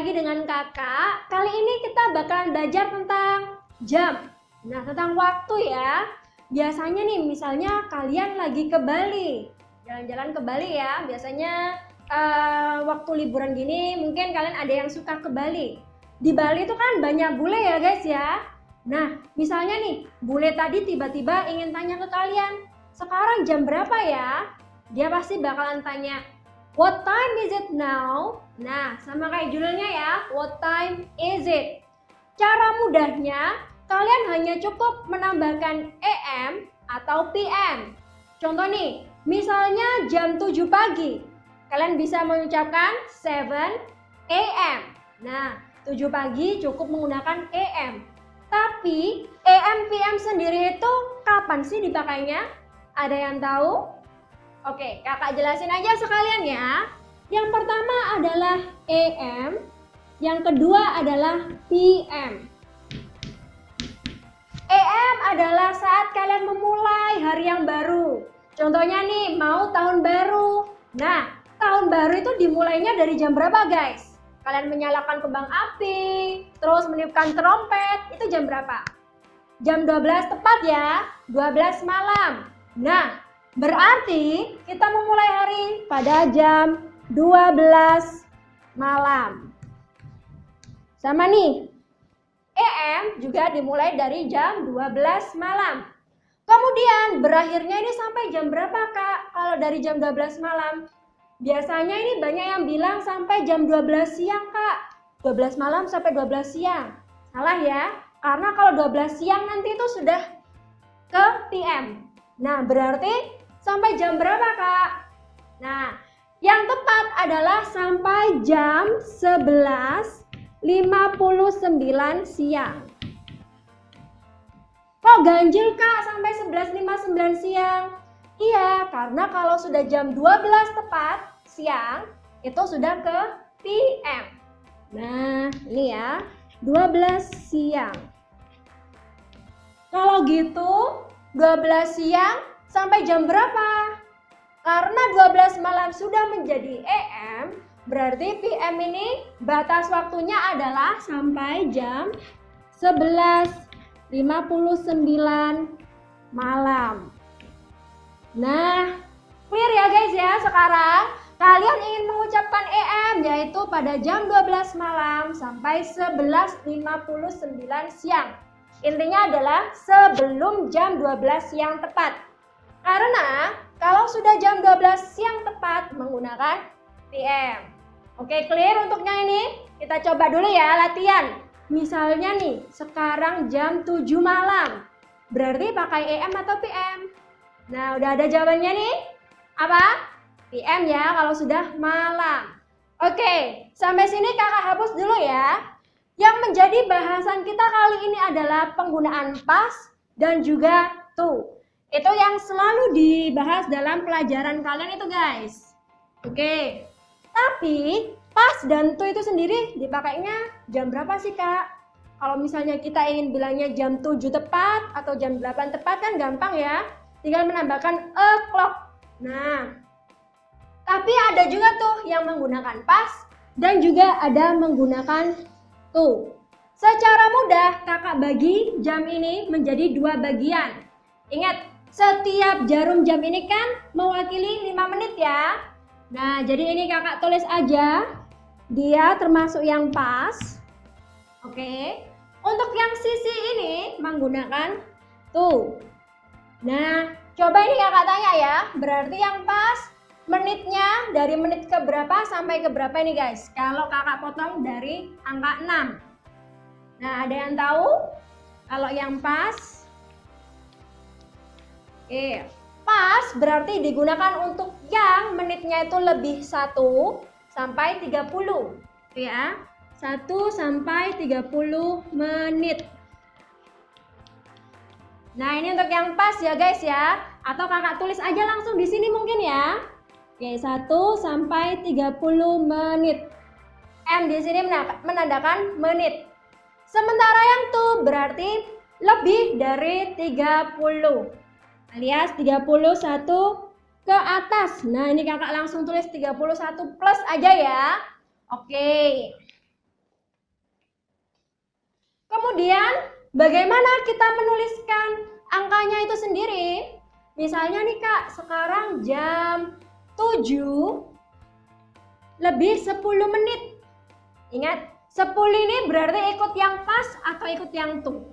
lagi dengan kakak. Kali ini kita bakalan belajar tentang jam. Nah, tentang waktu ya. Biasanya nih, misalnya kalian lagi ke Bali, jalan-jalan ke Bali ya. Biasanya waktu liburan gini mungkin kalian ada yang suka ke Bali. Di Bali itu kan banyak bule ya guys ya. Nah, misalnya nih, bule tadi tiba-tiba ingin tanya ke kalian, sekarang jam berapa ya? Dia pasti bakalan tanya, what time is it now? Nah, sama kayak judulnya ya, what time is it? Cara mudahnya, kalian hanya cukup menambahkan AM atau PM. Contoh nih, misalnya jam 7 pagi, kalian bisa mengucapkan 7 AM. Nah, 7 pagi cukup menggunakan AM. Tapi, AM PM sendiri itu kapan sih dipakainya? Ada yang tahu? Oke, kakak jelasin aja sekalian ya. Yang pertama adalah AM, yang kedua adalah PM. AM adalah saat kalian memulai hari yang baru. Contohnya nih, mau tahun baru. Nah, tahun baru itu dimulainya dari jam berapa guys? Kalian menyalakan kembang api, terus meniupkan trompet, itu jam berapa? Jam 12 tepat ya, 12 malam. Nah, berarti kita memulai hari pada jam 12 malam. Sama nih, AM juga dimulai dari jam 12 malam. Kemudian berakhirnya ini sampai jam berapa kak? Kalau dari jam 12 malam? Biasanya ini banyak yang bilang sampai jam 12 siang kak. 12 malam sampai 12 siang. Salah ya, karena kalau 12 siang nanti itu sudah ke PM. Nah, berarti sampai jam berapa kak? Nah, yang tepat adalah sampai jam 11.59 siang. Kok ganjil kak sampai 11.59 siang? Iya, karena kalau sudah jam 12 tepat siang, itu sudah ke PM. Nah, ini ya, 12 siang. Kalau gitu, 12 siang sampai jam berapa? Karena 12 malam sudah menjadi AM, berarti PM ini batas waktunya adalah sampai jam 11.59 malam. Nah, clear ya guys ya. Sekarang kalian ingin mengucapkan AM yaitu pada jam 12 malam sampai 11.59 siang. Intinya adalah sebelum jam 12 siang tepat. Karena kalau sudah jam 12 siang tepat menggunakan PM. Oke, clear untuknya ini? Kita coba dulu ya latihan. Misalnya nih, sekarang jam 7 malam. Berarti pakai AM atau PM? Nah, udah ada jawabannya nih. Apa? PM ya kalau sudah malam. Oke, sampai sini kakak hapus dulu ya. Yang menjadi bahasan kita kali ini adalah penggunaan pas dan juga to. Itu yang selalu dibahas dalam pelajaran kalian itu guys. Oke, tapi pas dan to itu sendiri dipakainya jam berapa sih kak? Kalau misalnya kita ingin bilangnya jam 7 tepat atau jam 8 tepat kan gampang ya. Tinggal menambahkan o'clock. Nah, tapi ada juga tuh yang menggunakan pas dan juga ada menggunakan to. Secara mudah kakak bagi jam ini menjadi dua bagian. Ingat, setiap jarum jam ini kan mewakili 5 menit ya. Nah, jadi ini kakak tulis aja. Dia termasuk yang pas. Oke. Untuk yang sisi ini menggunakan to. Nah, coba ini kakak tanya ya. Berarti yang pas menitnya dari menit ke berapa sampai ke berapa ini guys? Kalau kakak potong dari angka 6. Nah, ada yang tahu? Kalau yang pas? Pas berarti digunakan untuk yang menitnya itu lebih 1 sampai 30. Ya, 1 sampai 30 menit. Nah, ini untuk yang pas ya guys ya. Atau kakak tulis aja langsung di sini mungkin ya. Oke, 1 sampai 30 menit. M di sini menandakan menit. Sementara yang to berarti lebih dari 30. Alias 31 ke atas. Nah, ini kakak langsung tulis 31 plus aja ya. Oke. Kemudian, bagaimana kita menuliskan angkanya itu sendiri? Misalnya nih Kak, sekarang jam 7 lebih 10 menit. Ingat, 10 ini berarti ikut yang pas atau ikut yang tu?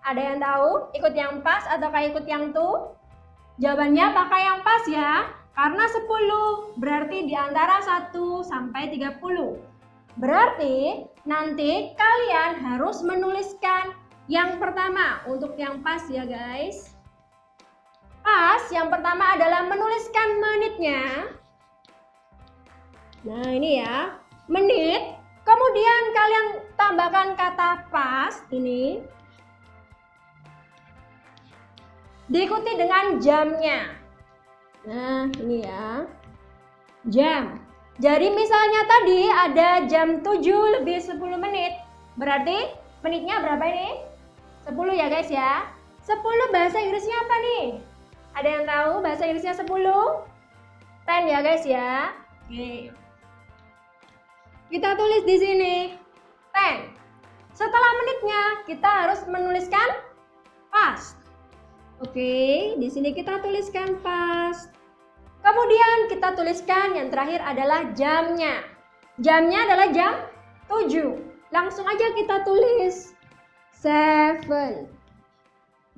Ada yang tahu ikut yang pas atau ikut yang tu? Jawabannya pakai yang pas ya, karena 10 berarti di antara 1 sampai 30. Berarti nanti kalian harus menuliskan yang pertama untuk yang pas ya guys. Pas yang pertama adalah menuliskan menitnya. Nah ini ya, menit. Kemudian kalian tambahkan kata pas ini. Diikuti dengan jamnya. Nah ini ya, jam. Jadi misalnya tadi ada jam 7 lebih 10 menit. Berarti menitnya berapa ini? 10 ya guys ya. 10 bahasa Inggrisnya apa nih? Ada yang tahu bahasa Inggrisnya 10? 10 ya guys ya. Oke. Kita tulis di sini 10. Setelah menitnya kita harus menuliskan past. Oke, di sini kita tuliskan past. Kemudian kita tuliskan yang terakhir adalah jamnya. Jamnya adalah jam 7. Langsung aja kita tulis 7.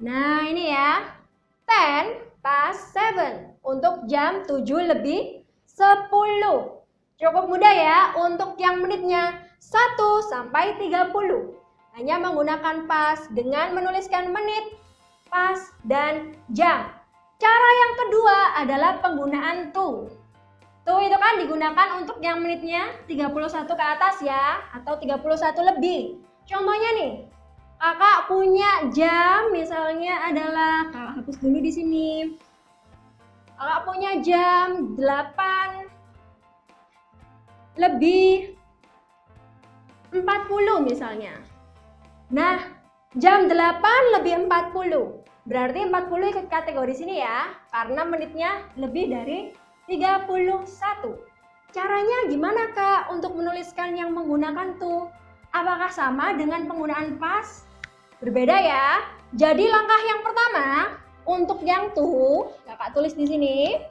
Nah ini ya, 10 past 7 untuk jam 7 lebih 10. Cukup mudah ya untuk yang menitnya 1 sampai 30. Hanya menggunakan pas dengan menuliskan menit, pas, dan jam. Cara yang kedua adalah penggunaan to. To itu kan digunakan untuk yang menitnya 31 ke atas ya, atau 31 lebih. Contohnya nih, kakak punya jam misalnya adalah, kakak hapus dulu di sini. Kakak punya jam 8 lebih 40 misalnya. Nah, jam 8 lebih 40. Berarti 40 ikut kategori sini ya, karena menitnya lebih dari 31. Caranya gimana Kak untuk menuliskan yang menggunakan to? Apakah sama dengan penggunaan pas? Berbeda ya. Jadi langkah yang pertama untuk yang to, Kakak tulis di sini.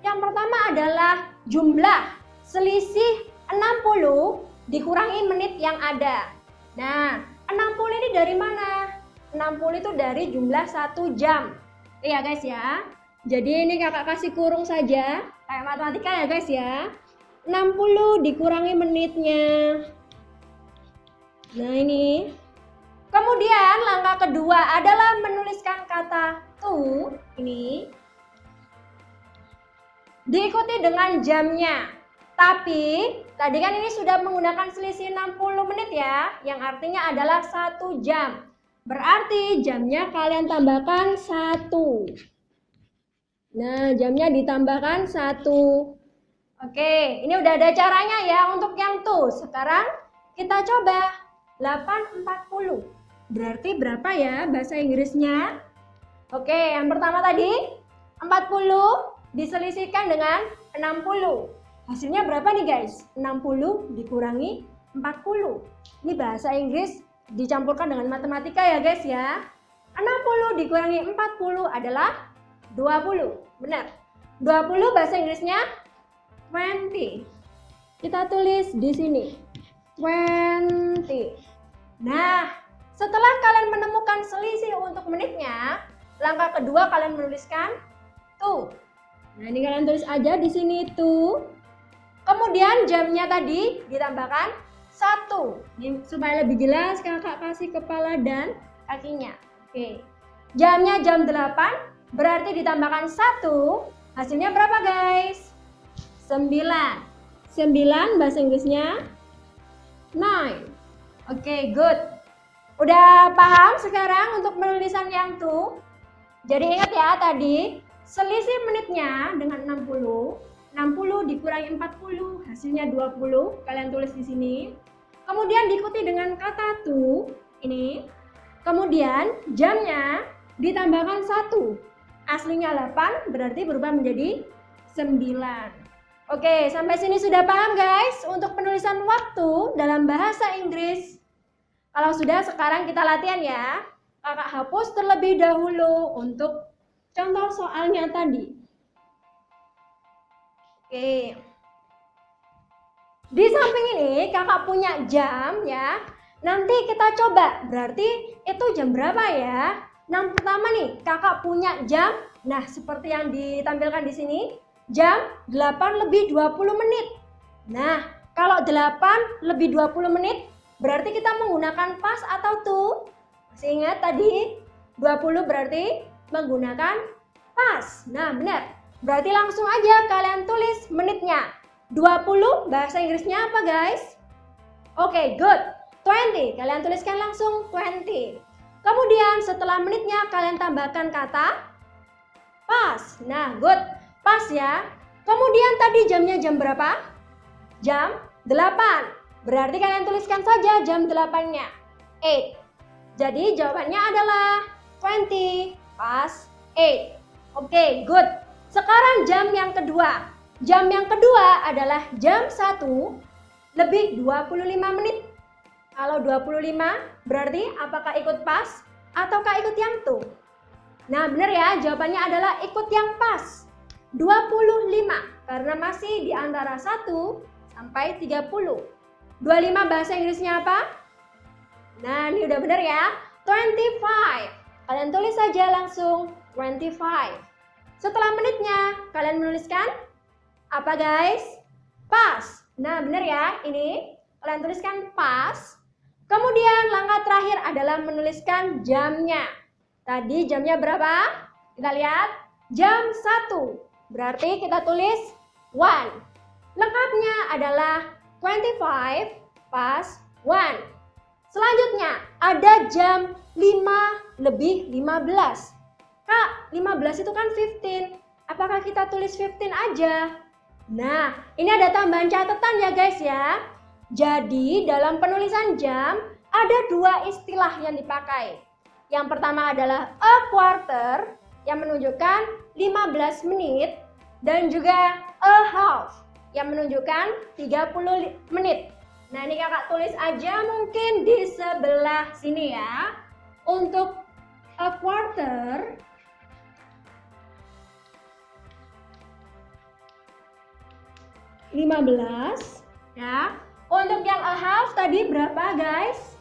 Yang pertama adalah jumlah. Selisih 60 dikurangi menit yang ada. Nah, 60 ini dari mana? 60 itu dari jumlah 1 jam. Iya guys ya. Jadi ini kakak kasih kurung saja. Kayak matematika ya guys ya. 60 dikurangi menitnya. Nah ini. Kemudian langkah kedua adalah menuliskan kata to. Ini. Diikuti dengan jamnya. Tapi tadi kan ini sudah menggunakan selisih 60 menit ya, yang artinya adalah 1 jam. Berarti jamnya kalian tambahkan 1. Nah, jamnya ditambahkan 1. Oke, ini udah ada caranya ya untuk yang to. Sekarang kita coba 840. Berarti berapa ya bahasa Inggrisnya? Oke, yang pertama tadi 40 diselisihkan dengan 60. Hasilnya berapa nih guys? 60 dikurangi 40. Ini bahasa Inggris dicampurkan dengan matematika ya guys ya. 60 dikurangi 40 adalah 20. Benar. 20 bahasa Inggrisnya 20. Kita tulis di sini. 20. Nah, setelah kalian menemukan selisih untuk menitnya, langkah kedua kalian menuliskan to. Nah, ini kalian tulis aja di sini to. Kemudian jamnya tadi ditambahkan 1. Ini supaya lebih jelas kakak kasih kepala dan kakinya. Oke. Jamnya jam 8 berarti ditambahkan 1. Hasilnya berapa guys? 9. 9 bahasa Inggrisnya 9. Oke, good. Udah paham sekarang untuk penulisan yang to? Jadi ingat ya tadi selisih menitnya dengan 60. 60 dikurangi 40 hasilnya 20. Kalian tulis di sini. Kemudian diikuti dengan kata to ini. Kemudian jamnya ditambahkan 1. Aslinya 8 berarti berubah menjadi 9. Oke, sampai sini sudah paham guys untuk penulisan waktu dalam bahasa Inggris. Kalau sudah, sekarang kita latihan ya. Kakak hapus terlebih dahulu untuk contoh soalnya tadi. Oke. Di samping ini kakak punya jam ya. Nanti kita coba, berarti itu jam berapa ya? Yang pertama nih, kakak punya jam. Nah, seperti yang ditampilkan di sini, jam 8 lebih 20 menit. Nah, kalau 8 lebih 20 menit, berarti kita menggunakan pas atau to? Masih ingat tadi? 20 berarti menggunakan pas. Nah, benar. Berarti langsung aja kalian tulis menitnya. 20 bahasa Inggrisnya apa guys? Oke, good. 20, kalian tuliskan langsung 20. Kemudian setelah menitnya kalian tambahkan kata pas. Nah, good. Pas ya. Kemudian tadi jamnya jam berapa? Jam 8. Berarti kalian tuliskan saja jam 8-nya. 8. Jadi jawabannya adalah 20 pas 8. Oke, good. Sekarang jam yang kedua. Jam yang kedua adalah jam 1 lebih 25 menit. Kalau 25 berarti apakah ikut pas ataukah ikut yang to? Nah, benar ya, jawabannya adalah ikut yang pas. 25 karena masih di antara 1 sampai 30. 25 bahasa Inggrisnya apa? Nah, ini udah benar ya. 25. Kalian tulis saja langsung 25. Setelah menitnya, kalian menuliskan apa guys? Pas. Nah, benar ya, ini kalian tuliskan pas. Kemudian langkah terakhir adalah menuliskan jamnya. Tadi jamnya berapa? Kita lihat, jam 1. Berarti kita tulis 1. Lengkapnya adalah 25 pas 1. Selanjutnya ada jam 5 lebih 15. Kak, 15 itu kan 15. Apakah kita tulis 15 aja? Nah, ini ada tambahan catatan ya guys ya. Jadi dalam penulisan jam ada dua istilah yang dipakai. Yang pertama adalah a quarter yang menunjukkan 15 menit dan juga a half yang menunjukkan 30 menit. Nah, ini kakak tulis aja mungkin di sebelah sini ya. Untuk a quarter 15 ya. Untuk yang a half tadi berapa guys?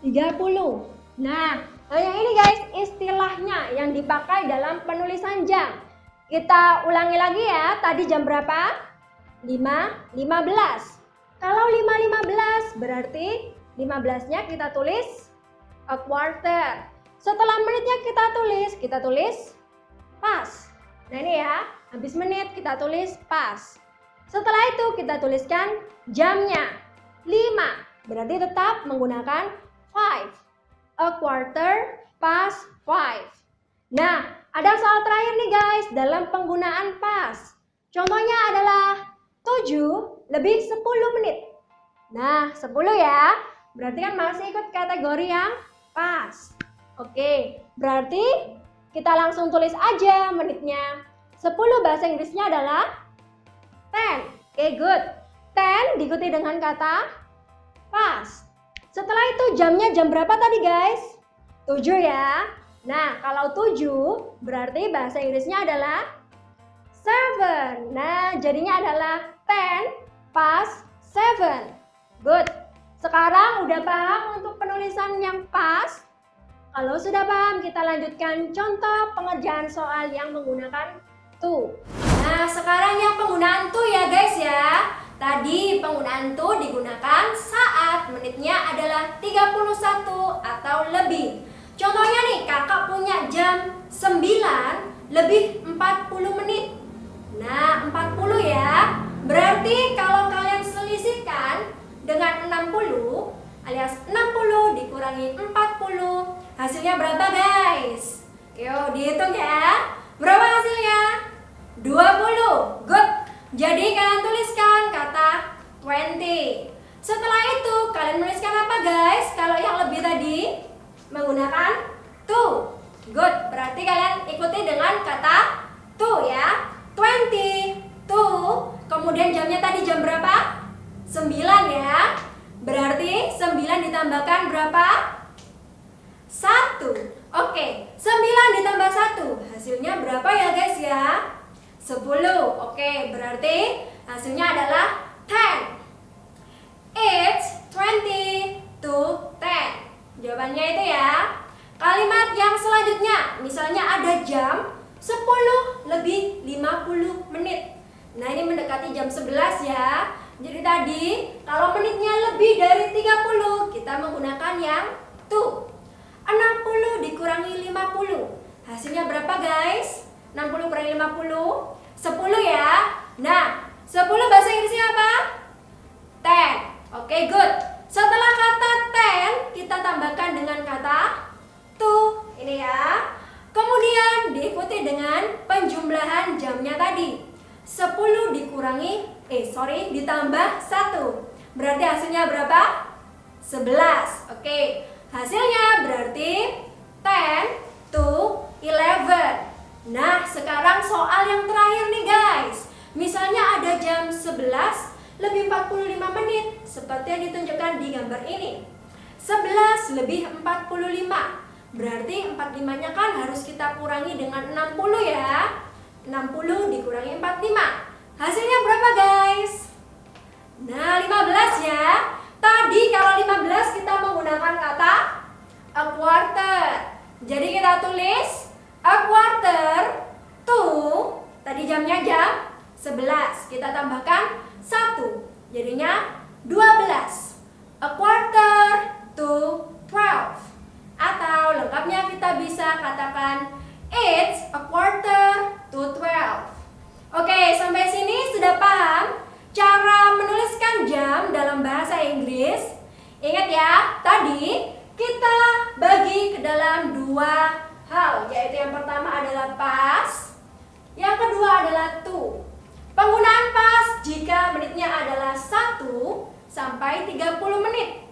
30. Nah, yang ini guys istilahnya yang dipakai dalam penulisan jam. Kita ulangi lagi ya, tadi jam berapa? 5.15. Kalau 5.15 berarti 15-nya kita tulis a quarter. Setelah menitnya kita tulis pas. Nah ini ya, habis menit kita tulis pas. Setelah itu kita tuliskan jamnya 5. Berarti tetap menggunakan 5. A quarter past 5. Nah, ada soal terakhir nih guys dalam penggunaan pas. Contohnya adalah 7 lebih 10 menit. Nah, 10 ya. Berarti kan masih ikut kategori yang pas. Oke, berarti kita langsung tulis aja menitnya. 10 bahasa Inggrisnya adalah 10. Oke, good. 10 diikuti dengan kata pas. Setelah itu jamnya jam berapa tadi guys? 7 ya. Nah, kalau 7 berarti bahasa Inggrisnya adalah 7. Nah, jadinya adalah 10 past 7. Good. Sekarang udah paham untuk penulisan yang pas? Kalau sudah paham, kita lanjutkan contoh pengerjaan soal yang menggunakan to. Nah, sekarang yang penggunaan to ya guys ya. Tadi penggunaan to digunakan saat menitnya adalah 31 atau lebih. Contohnya nih, kakak punya jam 9 lebih 40 menit. Nah, 40 ya. Berarti kalau kalian selisihkan dengan 60 alias 60 dikurangi 40, hasilnya berapa guys? Yuk dihitung ya. Berapa hasilnya? 20. Good. Jadi kalian tuliskan kata 20. Setelah itu kalian menuliskan apa guys? Kalau yang lebih tadi menggunakan to. Good. Berarti kalian ikuti dengan kata to ya. 20 to. Kemudian jamnya tadi jam berapa? 9 ditambahkan berapa? 1. Oke, 9 ditambah 1. Hasilnya berapa ya guys ya? 10. Oke, berarti hasilnya adalah 10. It's 20 to 10. Jawabannya itu ya. Kalimat yang selanjutnya, misalnya ada jam 10 lebih 50 menit. Nah, ini mendekati jam 11 ya. Jadi tadi kalau menitnya lebih dari 30, kita menggunakan yang to. 60 dikurangi 50. Hasilnya berapa guys? 60 kurangi 50, 10 ya. Nah, 10 bahasa Inggrisnya apa? 10. Oke, good. Setelah kata 10, kita tambahkan dengan kata to. Ini ya. Kemudian diikuti dengan penjumlahan jamnya tadi. 10 ditambah 1. Berarti hasilnya berapa? 11. Oke. Hasilnya berarti 10 to 11. Nah, sekarang soal yang terakhir nih guys. Misalnya ada jam 11 lebih 45 menit seperti yang ditunjukkan di gambar ini. 11 lebih 45. Berarti 45-nya kan harus kita kurangi dengan 60 ya. 60 dikurangi 45. Hasilnya berapa guys? Nah, 15 ya. Tadi kalau 15 kita menggunakan kata a quarter. Jadi kita tulis a quarter to, tadi jamnya jam 11. Kita tambahkan 1. Jadinya 12. A quarter to 12. Atau lengkapnya kita bisa katakan it's a quarter to 12. Oke, sampai sini sudah paham cara menuliskan jam dalam bahasa Inggris? Ingat ya, tadi kita bagi ke dalam 2 hal, yaitu yang pertama adalah past, yang kedua adalah to. Penggunaan past jika menitnya adalah 1 sampai 30 menit.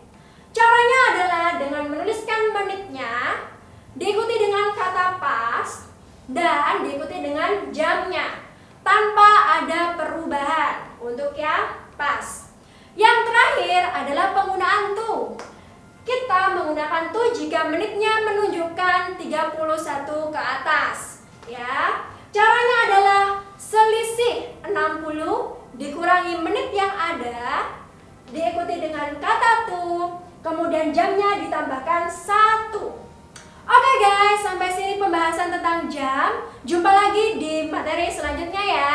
Caranya adalah dengan menuliskan menitnya, diikuti dengan kata past, dan diikuti dengan jamnya, tanpa ada perubahan untuk yang past. Yang terakhir adalah penggunaan to. Kita menggunakan to jika menitnya menunjukkan 31 ke atas. Ya, caranya adalah selisih 60 dikurangi menit yang ada, diikuti dengan kata to, kemudian jamnya ditambahkan 1. Oke guys, sampai sini pembahasan tentang jam. Jumpa lagi di materi selanjutnya ya.